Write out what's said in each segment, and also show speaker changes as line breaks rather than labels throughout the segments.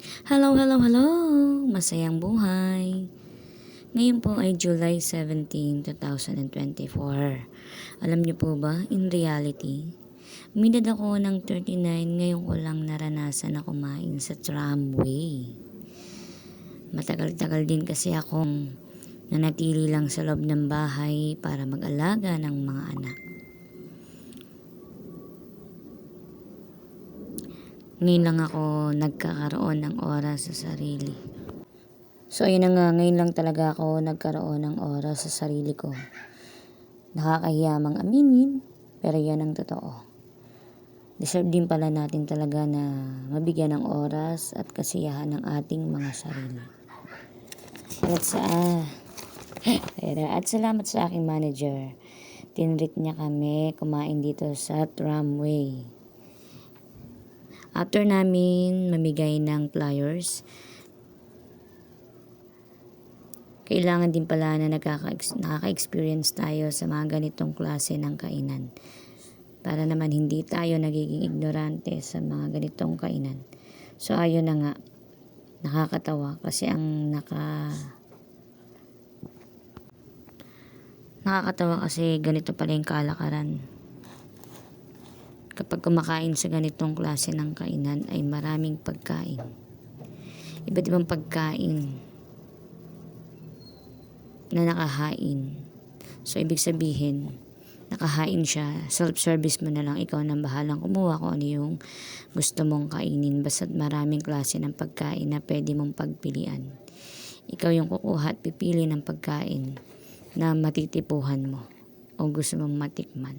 Hello, hello, hello! Masayang buhay! Ngayon po ay July 17, 2024. Alam niyo po ba, in reality, minad ako ng 39 ngayon ko lang naranasan na kumain sa tramway. Matagal-tagal din kasi akong nanatili lang sa loob ng bahay para mag-alaga ng mga anak. Ngayon lang ako nagkakaroon ng oras sa sarili. So ayun na nga, ngayon lang talaga ako nagkaroon ng oras sa sarili ko. Nakakahiya mang aminin, pero yan ang totoo. Deserve din pala natin talaga na mabigyan ng oras at kasiyahan ng ating mga sarili. At salamat sa aking manager. Tinreat niya kami kumain dito sa tramway. After namin mamigay ng flyers, kailangan din pala na nakaka-experience tayo sa mga ganitong klase ng kainan. Para naman hindi tayo nagiging ignorante sa mga ganitong kainan. So ayun na nga, nakakatawa kasi nakakatawa kasi ganito pala yung kalakaran. Kapag kumakain sa ganitong klase ng kainan ay maraming pagkain. Iba't ibang pagkain na nakahain. So ibig sabihin, nakahain siya, self-service mo na lang, ikaw nang bahalang kumuha kung ano yung gusto mong kainin. Basta't maraming klase ng pagkain na pwede mong pagpilian. Ikaw yung kukuha at pipili ng pagkain na matitipuhan mo o gusto mong matikman.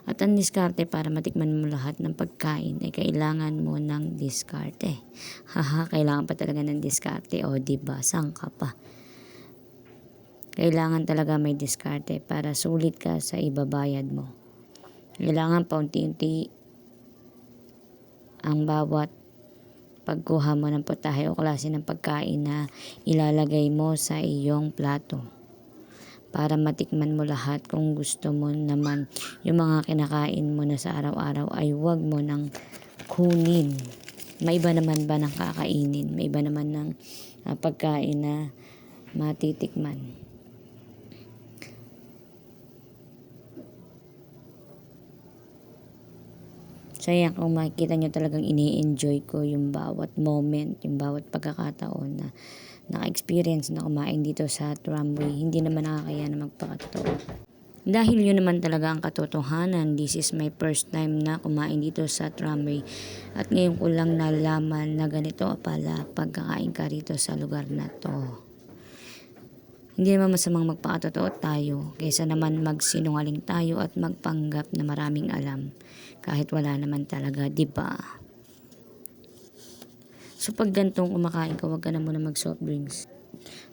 At ang diskarte para matikman mo lahat ng pagkain ay kailangan mo ng diskarte. Kailangan pa talaga ng diskarte. O diba, saan ka pa? Kailangan talaga may diskarte para sulit ka sa ibabayad mo. Kailangan paunti-unti ang bawat pagkuha mo ng putahe o klase ng pagkain na ilalagay mo sa iyong plato. Para matikman mo lahat. Kung gusto mo naman yung mga kinakain mo na sa araw-araw ay huwag mo nang kunin. May iba naman ba ng kakainin? May iba naman ng pagkain na matitikman. So yan, kung makikita nyo talagang ini-enjoy ko yung bawat moment, yung bawat pagkakataon na naka-experience na kumain dito sa tramway, hindi naman nakakaya na magpakatotoo. Dahil yun naman talaga ang katotohanan, this is my first time na kumain dito sa tramway. At ngayon ko lang nalaman na ganito pala pagkakain ka rito sa lugar na to. Hindi naman masamang magpakatotoo tayo, kaysa naman magsinungaling tayo at magpanggap na maraming alam, kahit wala naman talaga, diba? So pag gantong kumakain ka, huwag ka na muna mag-soft drinks.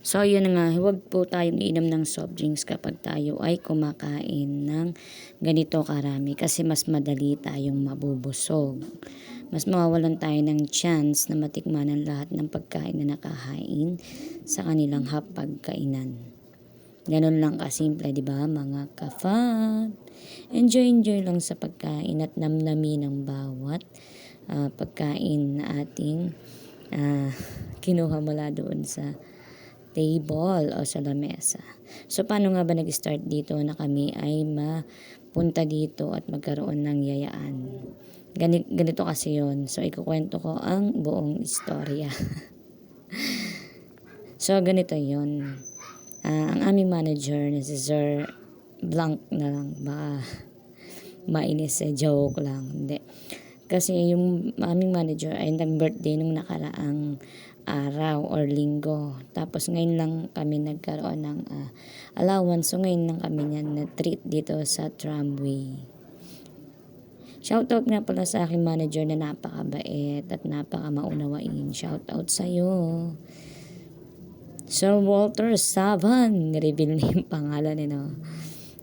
So yun nga, huwag po tayong iinom ng soft drinks kapag tayo ay kumakain ng ganito karami kasi mas madali tayong mabubusog. Mas mawawalan tayo ng chance na matikman ang lahat ng pagkain na nakahain sa kanilang hapagkainan. Ganun lang kasimple, di ba mga ka-fan? Enjoy lang sa pagkain at namnamin ang bawat pagkain na ating kinuha mula doon sa table o sa lamesa. So paano nga ba nag-start dito na kami ay mapunta dito at magkaroon ng yayaan? Ganito kasi yon. So ikukwento ko ang buong istorya. So ganito yon. Ang aming manager na si Sir Blank na lang, baka mainis, joke lang, hindi. Kasi yung aming manager ay nag-birthday nung nakaraang araw or linggo. Tapos ngayon lang kami nagkaroon ng allowance. So ngayon lang kami niyan na-treat dito sa tramway. Shoutout nga pala sa aking manager na napakabait at napakamaunawain. Shoutout sa'yo. Sir Walter Saban. Reveal na yung pangalan,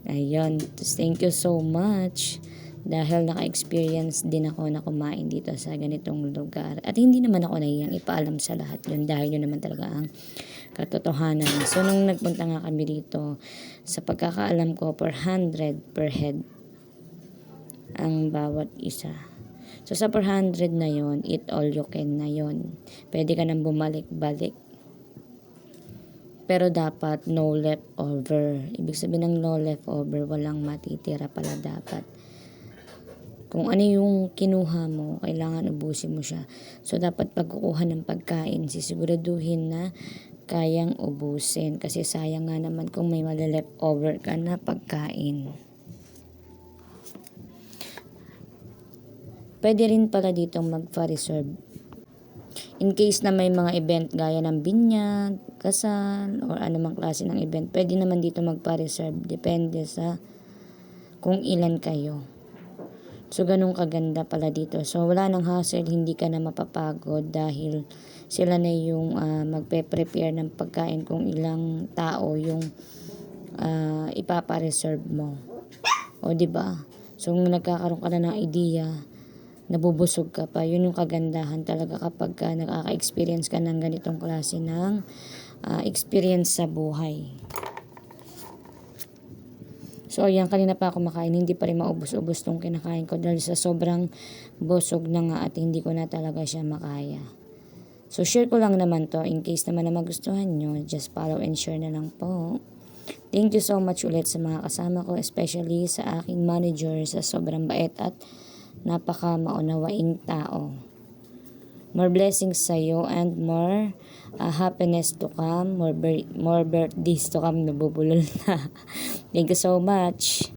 Ayun. Thank you so much. Dahil naka-experience din ako na kumain dito sa ganitong lugar. At hindi naman ako nahiyang ipaalam sa lahat yun. Dahil yun naman talaga ang katotohanan. So, nung nagpunta nga kami dito, sa pagkakaalam ko, 400 per head ang bawat isa. So sa 400 na yon, eat all you can na yon. Pwede ka nang bumalik-balik. Pero dapat no leftover. Ibig sabihin ng no leftover, walang matitira pala dapat. Kung ano yung kinuha mo, kailangan ubusin mo siya. So, dapat pagkukuha ng pagkain, sisiguraduhin na kayang ubusin. Kasi sayang nga naman kung may leftover ka na pagkain. Pwede rin pala ditong magpa-reserve. In case na may mga event gaya ng binyag, kasal, or anumang klase ng event, pwede naman dito magpa-reserve. Depende sa kung ilan kayo. So, ganun kaganda pala dito. So, wala nang hassle, hindi ka na mapapagod dahil sila na yung magpe-prepare ng pagkain kung ilang tao yung ipapa-reserve mo. O, diba? So, kung nagkakaroon ka na ng idea, nabubusog ka pa. Yun yung kagandahan talaga kapag nakaka-experience ka ng ganitong klase ng experience sa buhay. So, ayan, kanina pa ako makain. Hindi pa rin maubos-ubos tong kinakain ko dahil sa sobrang busog na nga at hindi ko na talaga siya makaya. So, share ko lang naman to. In case naman na magustuhan nyo, just follow and share na lang po. Thank you so much ulit sa mga kasama ko, especially sa aking manager sa sobrang bait at napaka maunawaing tao. More blessings sa iyo and more happiness to come, more birthdays to come, nabubulol na. Thank you so much.